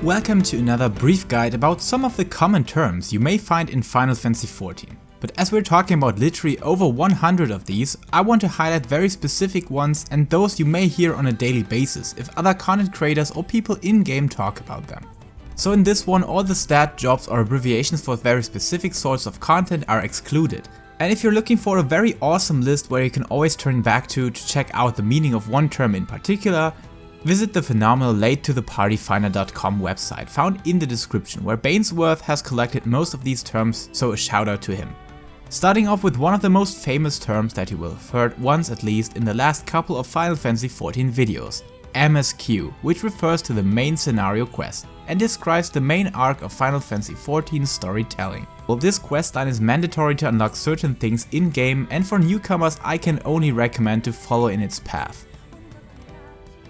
Welcome to another brief guide about some of the common terms you may find in Final Fantasy XIV. But as we're talking about literally over 100 of these, I want to highlight very specific ones and those you may hear on a daily basis if other content creators or people in-game talk about them. So in this one, all the stat, jobs or abbreviations for very specific sorts of content are excluded. And if you're looking for a very awesome list where you can always turn back to check out the meaning of one term in particular, visit the phenomenal LateToThePartyFinder.com website found in the description, where Bainsworth has collected most of these terms, so a shout out to him. Starting off with one of the most famous terms that you will have heard once at least in the last couple of Final Fantasy XIV videos, MSQ, which refers to the main scenario quest and describes the main arc of Final Fantasy XIV's storytelling. Well, this questline is mandatory to unlock certain things in-game, and for newcomers I can only recommend to follow in its path.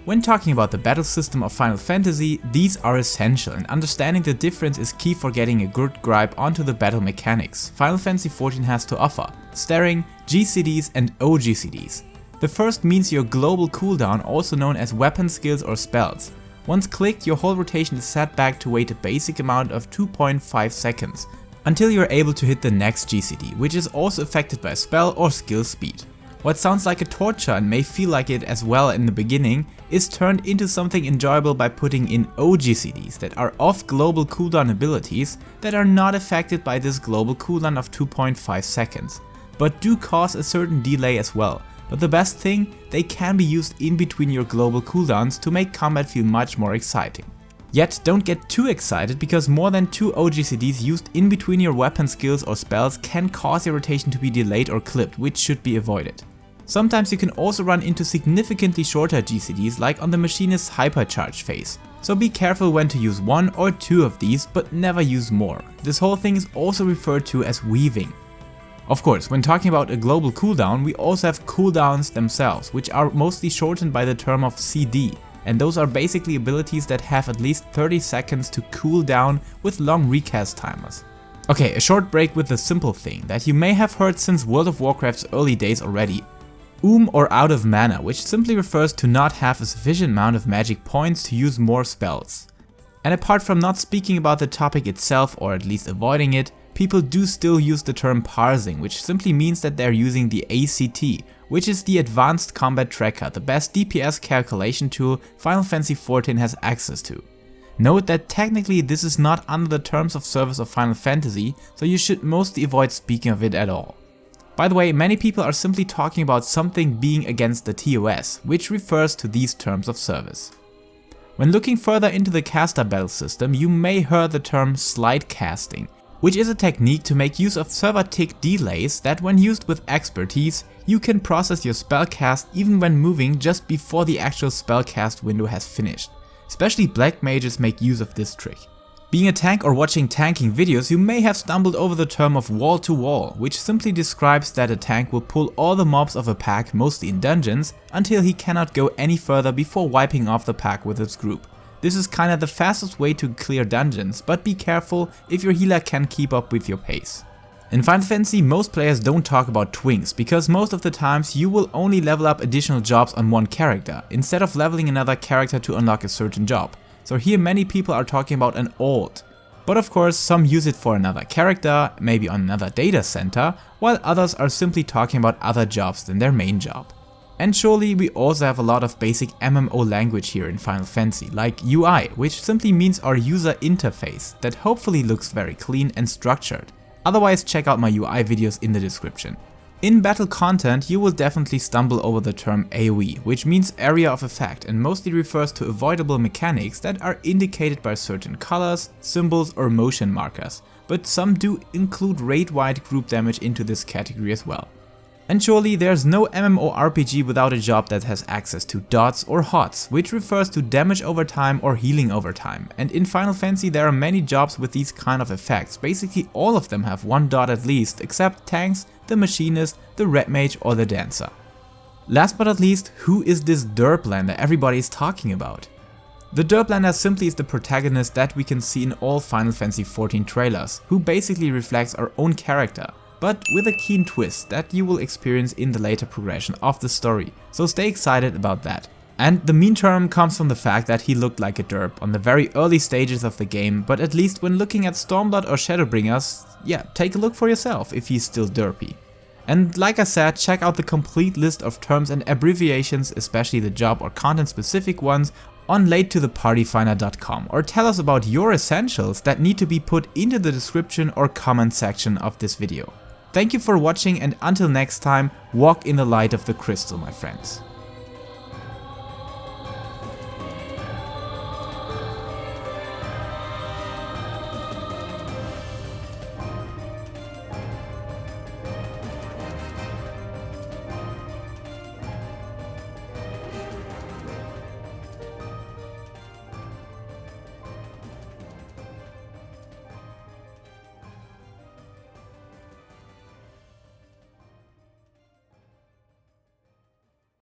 When talking about the battle system of Final Fantasy, these are essential, and understanding the difference is key for getting a good grip onto the battle mechanics Final Fantasy XIV has to offer: staring, GCDs and OGCDs. The first means your global cooldown, also known as weapon skills or spells. Once clicked, your whole rotation is set back to wait a basic amount of 2.5 seconds, until you're able to hit the next GCD, which is also affected by spell or skill speed. What sounds like a torture and may feel like it as well in the beginning is turned into something enjoyable by putting in OGCDs that are off global cooldown abilities that are not affected by this global cooldown of 2.5 seconds, but do cause a certain delay as well. But the best thing, they can be used in between your global cooldowns to make combat feel much more exciting. Yet don't get too excited, because more than 2 OGCDs used in between your weapon skills or spells can cause your rotation to be delayed or clipped, which should be avoided. Sometimes you can also run into significantly shorter GCDs, like on the machinist's hypercharge phase. So be careful when to use 1 or 2 of these, but never use more. This whole thing is also referred to as weaving. Of course, when talking about a global cooldown, we also have cooldowns themselves, which are mostly shortened by the term of CD. And those are basically abilities that have at least 30 seconds to cool down with long recast timers. Okay, a short break with the simple thing that you may have heard since World of Warcraft's early days already. Or out of mana, which simply refers to not have a sufficient amount of magic points to use more spells. And apart from not speaking about the topic itself, or at least avoiding it, people do still use the term parsing, which simply means that they're using the ACT, which is the Advanced Combat Tracker, the best DPS calculation tool Final Fantasy XIV has access to. Note that technically this is not under the terms of service of Final Fantasy, so you should mostly avoid speaking of it at all. By the way, many people are simply talking about something being against the TOS, which refers to these terms of service. When looking further into the caster battle system, you may hear the term slide casting, which is a technique to make use of server tick delays that, when used with expertise, you can process your spell cast even when moving just before the actual spell cast window has finished. Especially black mages make use of this trick. Being a tank or watching tanking videos, you may have stumbled over the term of wall to wall, which simply describes that a tank will pull all the mobs of a pack, mostly in dungeons, until he cannot go any further before wiping off the pack with its group. This is kinda the fastest way to clear dungeons, but be careful if your healer can keep up with your pace. In Final Fantasy, most players don't talk about twinks, because most of the times you will only level up additional jobs on one character, instead of leveling another character to unlock a certain job. So here many people are talking about an alt. But of course, some use it for another character, maybe on another data center, while others are simply talking about other jobs than their main job. And surely we also have a lot of basic MMO language here in Final Fantasy, like UI, which simply means our user interface, that hopefully looks very clean and structured. Otherwise, check out my UI videos in the description. In battle content, you will definitely stumble over the term AoE, which means area of effect and mostly refers to avoidable mechanics that are indicated by certain colors, symbols or motion markers, but some do include raid-wide group damage into this category as well. And surely there's no MMORPG without a job that has access to dots or HOTS, which refers to damage over time or healing over time. And in Final Fantasy there are many jobs with these kind of effects. Basically all of them have one dot at least, except tanks, the machinist, the red mage or the dancer. Last but not least, who is this Derpliner everybody is talking about? The Derpliner simply is the protagonist that we can see in all Final Fantasy XIV trailers, who basically reflects our own character, but with a keen twist that you will experience in the later progression of the story, so stay excited about that. And the mean term comes from the fact that he looked like a derp on the very early stages of the game, but at least when looking at Stormblood or Shadowbringers, yeah, take a look for yourself if he's still derpy. And like I said, check out the complete list of terms and abbreviations, especially the job or content specific ones, on LateToThePartyFinder.com, or tell us about your essentials that need to be put into the description or comment section of this video. Thank you for watching, and until next time, walk in the light of the crystal, my friends.